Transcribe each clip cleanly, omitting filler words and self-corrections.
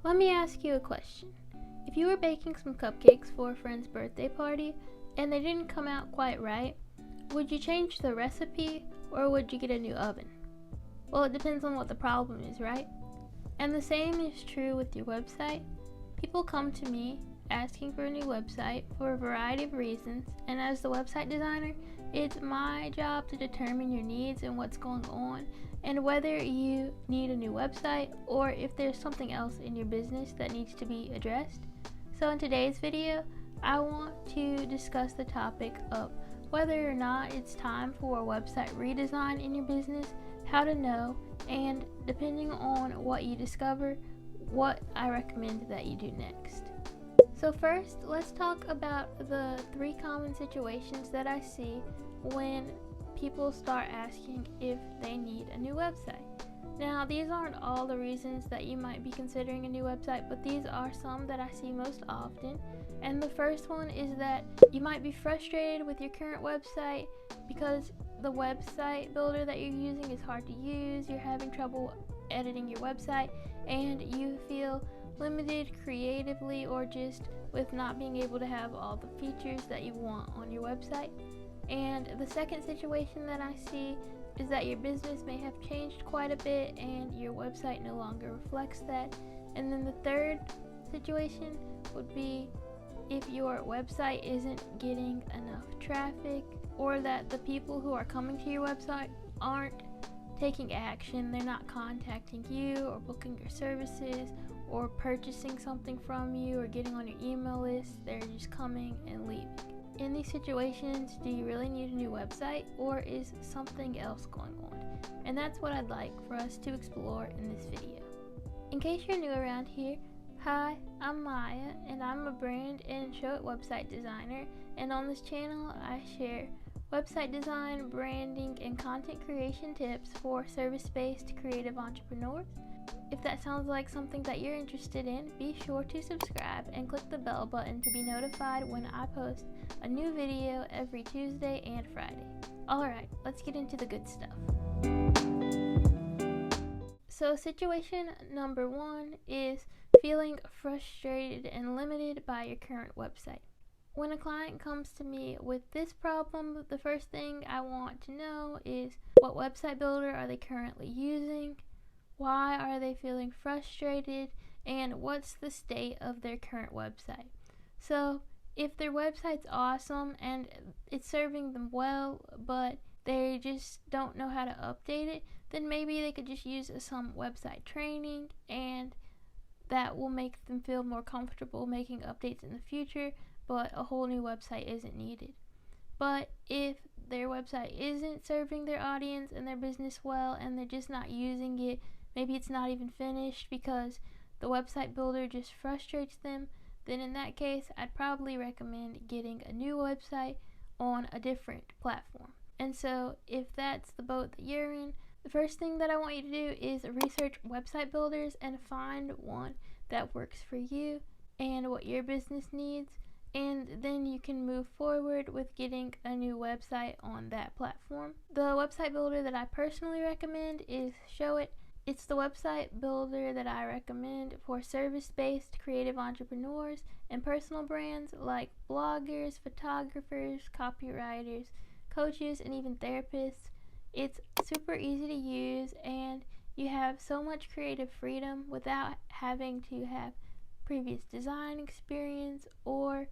Let me ask you a question. If you were baking some cupcakes for a friend's birthday party and they didn't come out quite right, would you change the recipe or would you get a new oven? Well, it depends on what the problem is, right? And the same is true with your website. People come to me asking for a new website for a variety of reasons, and as the website designer, it's my job to determine your needs and what's going on, and whether you need a new website or if there's something else in your business that needs to be addressed. So in today's video, I want to discuss the topic of whether or not it's time for a website redesign in your business, how to know, and depending on what you discover, what I recommend that you do next. So first, let's talk about the 3 common situations that I see when people start asking if they need a new website. Now, these aren't all the reasons that you might be considering a new website, but these are some that I see most often. And the first one is that you might be frustrated with your current website because the website builder that you're using is hard to use, you're having trouble editing your website, and you feel limited creatively or just with not being able to have all the features that you want on your website. And the second situation that I see is that your business may have changed quite a bit and your website no longer reflects that. And then the third situation would be if your website isn't getting enough traffic, or that the people who are coming to your website aren't taking action, they're not contacting you or booking your services or purchasing something from you or getting on your email list, they're just coming and leaving. In these situations, do you really need a new website or is something else going on? And that's what I'd like for us to explore in this video. In case you're new around here, hi, I'm Maya and I'm a brand and show it website designer, and on this channel I share website design, branding, and content creation tips for service-based creative entrepreneurs. If that sounds like something that you're interested in, be sure to subscribe and click the bell button to be notified when I post a new video every Tuesday and Friday. Alright, let's get into the good stuff. So situation number 1 is feeling frustrated and limited by your current website. When a client comes to me with this problem, the first thing I want to know is what website builder are they currently using, why are they feeling frustrated, and what's the state of their current website. So if their website's awesome and it's serving them well, but they just don't know how to update it, then maybe they could just use some website training, and that will make them feel more comfortable making updates in the future, but a whole new website isn't needed. But if their website isn't serving their audience and their business well and they're just not using it, maybe it's not even finished because the website builder just frustrates them, then in that case I'd probably recommend getting a new website on a different platform. And so if that's the boat that you're in, the first thing that I want you to do is research website builders and find one that works for you and what your business needs, and then you can move forward with getting a new website on that platform. The website builder that I personally recommend is Show It. It's the website builder that I recommend for service-based creative entrepreneurs and personal brands like bloggers, photographers, copywriters, coaches, and even therapists. It's super easy to use and you have so much creative freedom without having to have previous design experience or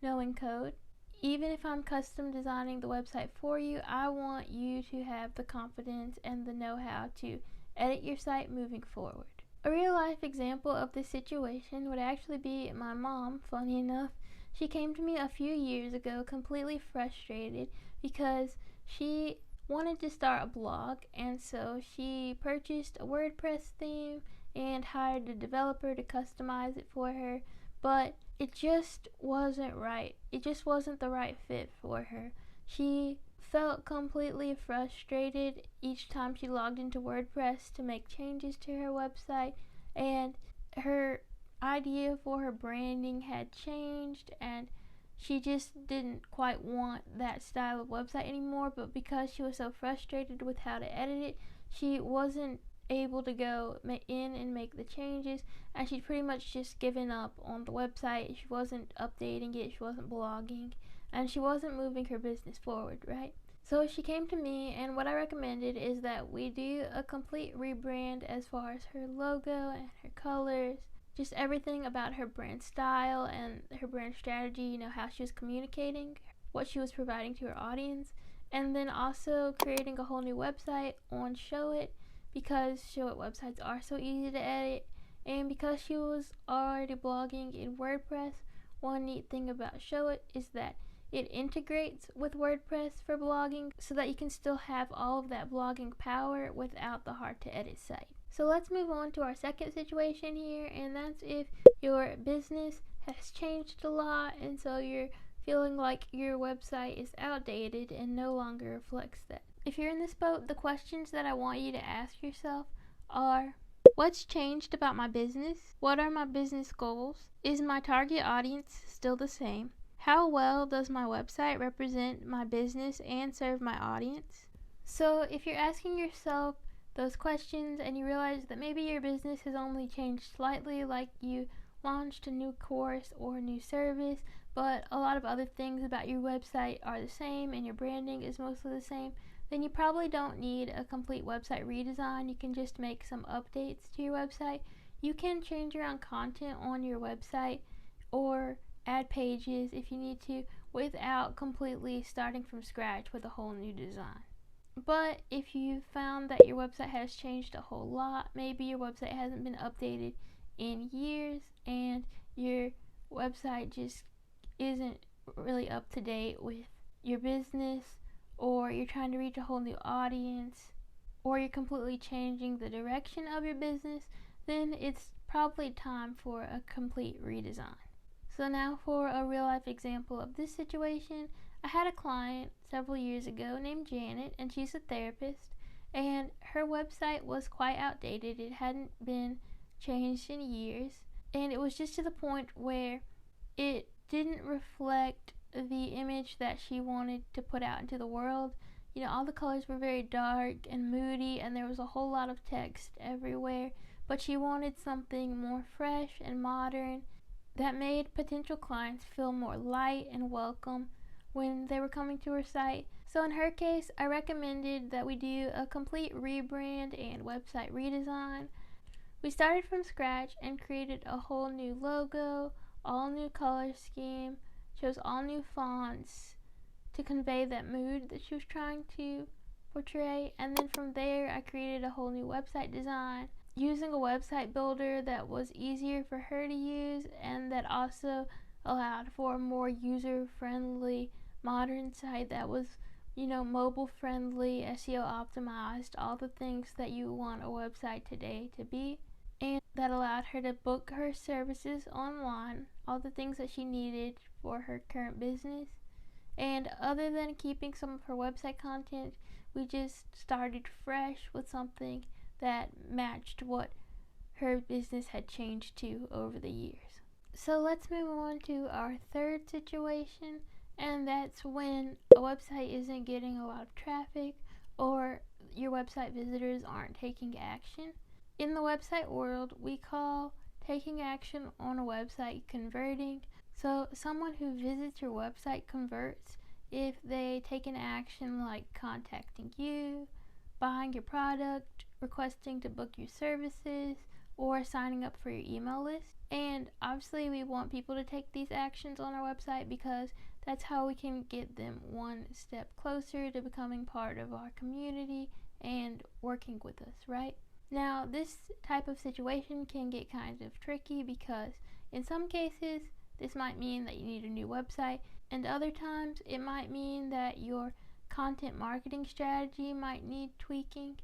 knowing code. Even if I'm custom designing the website for you, I want you to have the confidence and the know-how to edit your site moving forward. A real life example of this situation would actually be my mom. Funny enough, she came to me a few years ago completely frustrated because she wanted to start a blog, and so she purchased a WordPress theme and hired a developer to customize it for her, but it just wasn't right. It just wasn't the right fit for her. She felt completely frustrated each time she logged into WordPress to make changes to her website, and her idea for her branding had changed, and she just didn't quite want that style of website anymore. But because she was so frustrated with how to edit it, she wasn't able to go in and make the changes, and she'd pretty much just given up on the website. She wasn't updating it, she wasn't blogging, and she wasn't moving her business forward, right? So she came to me, and what I recommended is that we do a complete rebrand as far as her logo and her colors, just everything about her brand style and her brand strategy, how she was communicating, what she was providing to her audience, and then also creating a whole new website on Showit, because Showit websites are so easy to edit, and because she was already blogging in WordPress. One neat thing about Showit is that it integrates with WordPress for blogging, so that you can still have all of that blogging power without the hard to edit site. So let's move on to our second situation here, and that's if your business has changed a lot, and so you're feeling like your website is outdated and no longer reflects that. If you're in this boat, the questions that I want you to ask yourself are: what's changed about my business? What are my business goals? Is my target audience still the same? How well does my website represent my business and serve my audience? So if you're asking yourself those questions and you realize that maybe your business has only changed slightly, like you launched a new course or a new service, but a lot of other things about your website are the same and your branding is mostly the same, then you probably don't need a complete website redesign. You can just make some updates to your website. You can change around content on your website or add pages if you need to, without completely starting from scratch with a whole new design. But if you found that your website has changed a whole lot, maybe your website hasn't been updated in years and your website just isn't really up to date with your business, or you're trying to reach a whole new audience, or you're completely changing the direction of your business, then it's probably time for a complete redesign. So now for a real life example of this situation, I had a client several years ago named Janet, and she's a therapist, and her website was quite outdated. It hadn't been changed in years, and it was just to the point where it didn't reflect the image that she wanted to put out into the world. All the colors were very dark and moody, and there was a whole lot of text everywhere, but she wanted something more fresh and modern that made potential clients feel more light and welcome when they were coming to her site. So in her case, I recommended that we do a complete rebrand and website redesign. We started from scratch and created a whole new logo, all new color scheme, chose all new fonts to convey that mood that she was trying to portray, and then from there I created a whole new website design using a website builder that was easier for her to use and that also allowed for a more user-friendly modern site that was, mobile friendly, SEO optimized, all the things that you want a website today to be, and that allowed her to book her services online, all the things that she needed for her current business. And other than keeping some of her website content, we just started fresh with something that matched what her business had changed to over the years. So let's move on to our third situation, and that's when a website isn't getting a lot of traffic or your website visitors aren't taking action. In the website world, we call taking action on a website converting. So someone who visits your website converts if they take an action like contacting you, buying your product, requesting to book your services, or signing up for your email list. And obviously we want people to take these actions on our website because that's how we can get them one step closer to becoming part of our community and working with us, right? Now, this type of situation can get kind of tricky because in some cases this might mean that you need a new website, and other times it might mean that your content marketing strategy might need tweaking,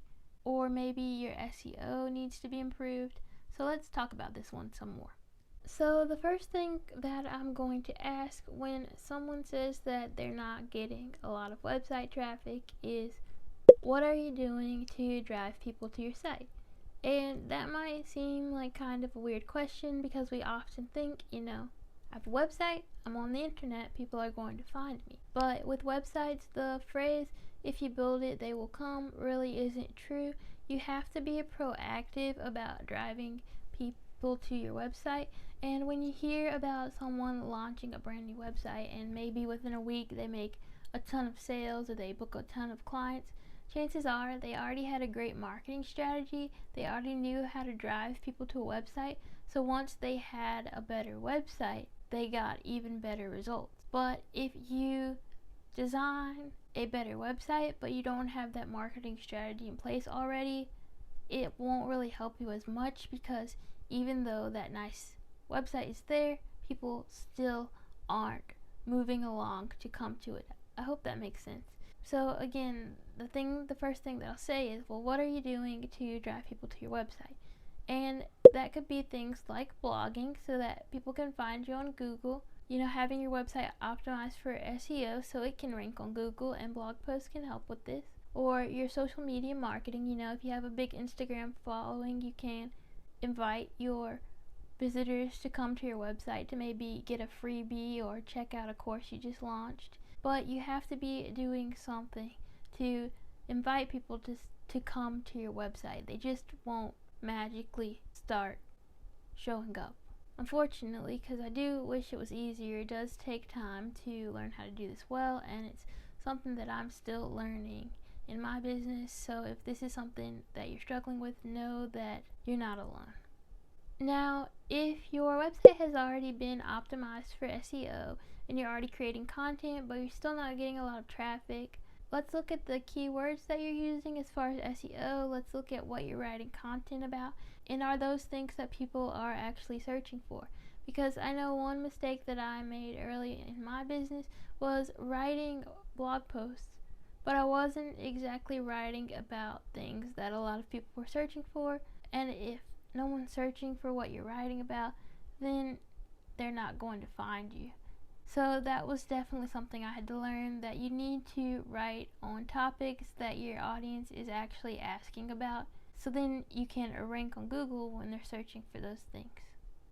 or maybe your SEO needs to be improved. So let's talk about this one some more. So the first thing that I'm going to ask when someone says that they're not getting a lot of website traffic is, what are you doing to drive people to your site? And that might seem like kind of a weird question because we often think, I have a website, I'm on the internet, people are going to find me. But with websites, the phrase, if you build it, they will come, really isn't true. You have to be proactive about driving people to your website. And when you hear about someone launching a brand new website and maybe within a week they make a ton of sales or they book a ton of clients, chances are they already had a great marketing strategy. They already knew how to drive people to a website. So once they had a better website, they got even better results. But if you design a better website but you don't have that marketing strategy in place already, it won't really help you as much, because even though that nice website is there, people still aren't moving along to come to it. I hope that makes sense. So again, the first thing that I'll say is, well, what are you doing to drive people to your website? And that could be things like blogging so that people can find you on Google. Having your website optimized for SEO so it can rank on Google, and blog posts can help with this. Or your social media marketing. If you have a big Instagram following, you can invite your visitors to come to your website to maybe get a freebie or check out a course you just launched. But you have to be doing something to invite people to come to your website. They just won't magically start showing up. Unfortunately, because I do wish it was easier, it does take time to learn how to do this well, and it's something that I'm still learning in my business. So if this is something that you're struggling with, know that you're not alone. Now, if your website has already been optimized for SEO and you're already creating content but you're still not getting a lot of traffic, let's look at the keywords that you're using as far as SEO. Let's look at what you're writing content about, and are those things that people are actually searching for? Because I know one mistake that I made early in my business was writing blog posts, but I wasn't exactly writing about things that a lot of people were searching for. And if no one's searching for what you're writing about, then they're not going to find you. So that was definitely something I had to learn, that you need to write on topics that your audience is actually asking about, so then you can rank on Google when they're searching for those things.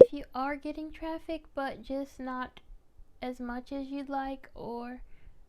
If you are getting traffic but just not as much as you'd like, or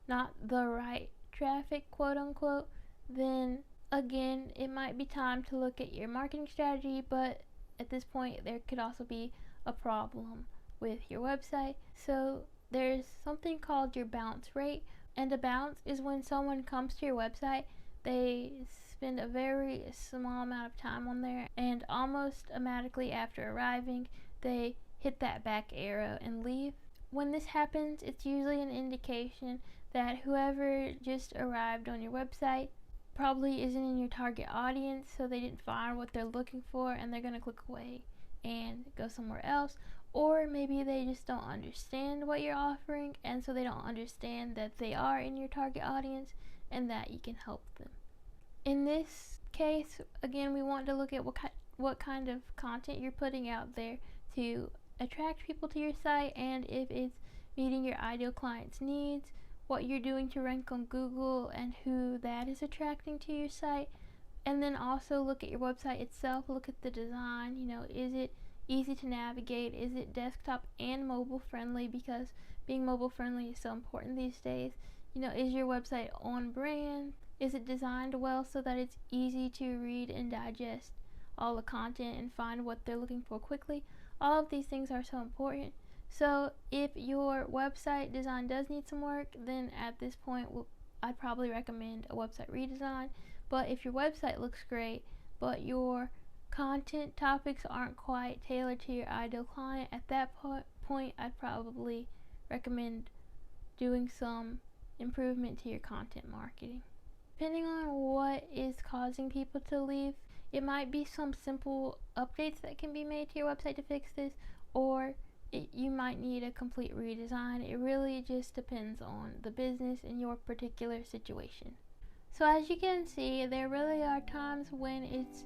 not the right traffic, quote unquote, then again, it might be time to look at your marketing strategy. But at this point, there could also be a problem with your website. So there's something called your bounce rate, and a bounce is when someone comes to your website, they spend a very small amount of time on there, and almost automatically after arriving, they hit that back arrow and leave. When this happens, it's usually an indication that whoever just arrived on your website probably isn't in your target audience, so they didn't find what they're looking for and they're going to click away and go somewhere else. Or maybe they just don't understand what you're offering, and so they don't understand that they are in your target audience and that you can help them. In this case, again, we want to look at what kind of content you're putting out there to attract people to your site, and if it's meeting your ideal client's needs, what you're doing to rank on Google and who that is attracting to your site. And then also look at your website itself. Look at the design. Is it easy to navigate? Is it desktop and mobile friendly? Because being mobile friendly is so important these days. Is your website on brand? Is it designed well so that it's easy to read and digest all the content and find what they're looking for quickly? All of these things are so important. So if your website design does need some work, then at this point I'd probably recommend a website redesign. But if your website looks great but your content topics aren't quite tailored to your ideal client, at that point I'd probably recommend doing some improvement to your content marketing. Depending on what is causing people to leave, it might be some simple updates that can be made to your website to fix this, or you might need a complete redesign. It really just depends on the business and your particular situation. So as you can see, there really are times when it's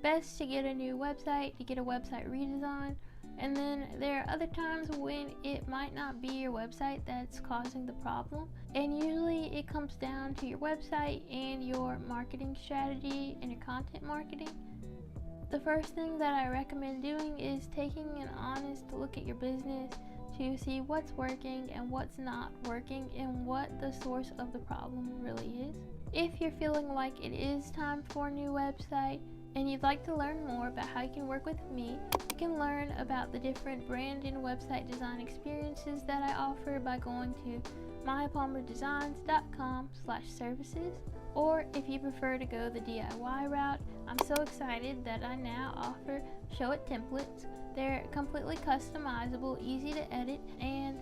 best to get a new website, to get a website redesign, and then there are other times when it might not be your website that's causing the problem, and usually it comes down to your website and your marketing strategy and your content marketing. The first thing that I recommend doing is taking an honest look at your business to see what's working and what's not working and what the source of the problem really is. If you're feeling like it is time for a new website and you'd like to learn more about how you can work with me, you can learn about the different brand and website design experiences that I offer by going to mypalmerdesigns.com/services. Or if you prefer to go the DIY route, I'm so excited that I now offer Show It templates. They're completely customizable, easy to edit, and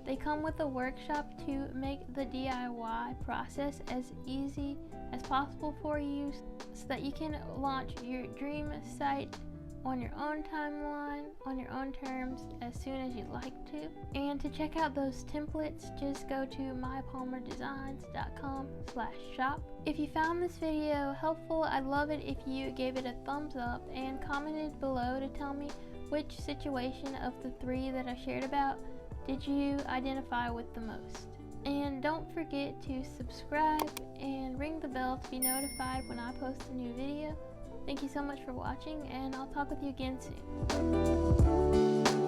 they come with a workshop to make the DIY process as easy as possible for you so that you can launch your dream site on your own timeline, on your own terms, as soon as you'd like to. And to check out those templates, just go to mypalmerdesigns.com/shop. If you found this video helpful, I'd love it if you gave it a thumbs up and commented below to tell me which situation of the 3 that I shared about did you identify with the most. And don't forget to subscribe and ring the bell to be notified when I post a new video. Thank you so much for watching, and I'll talk with you again soon.